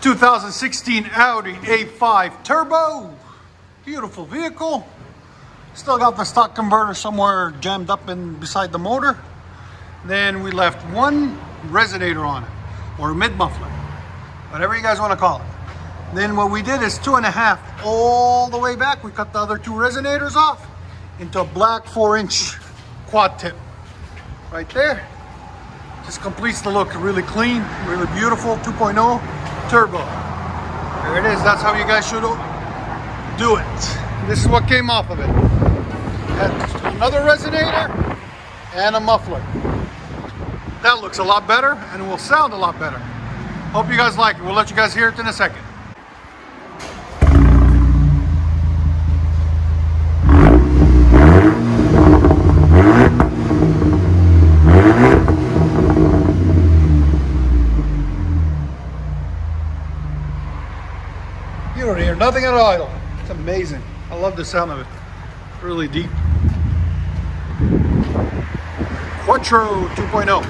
2016 Audi A5 Turbo. Beautiful vehicle. Still got the stock converter somewhere jammed up in beside the motor. Then we left one resonator on it, or mid-muffler, whatever you guys want to call it. Then what we did is 2.5 all the way back. We cut the other two resonators off into a black 4-inch quad tip right there. Just completes the look. Really clean, really beautiful 2.0 turbo. There it is. That's how you guys should do it. This is what came off of it. Had another resonator and a muffler. That looks a lot better and it will sound a lot better. Hope you guys like it. We'll let you guys hear it in a second. You don't hear nothing at all. It's amazing. I love the sound of it. Really deep. Quattro 2.0.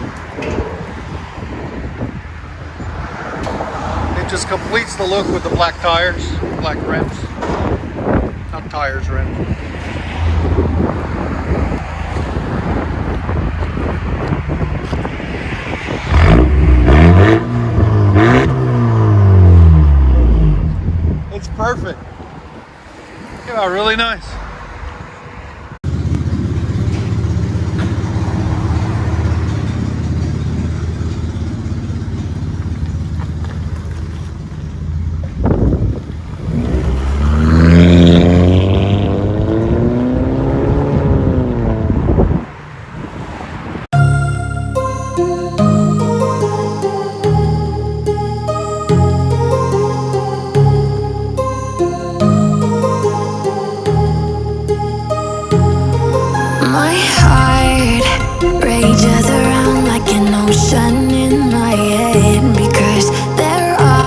It just completes the look with the black tires, black rims. Not tires, rims. It's perfect. Yeah, really nice.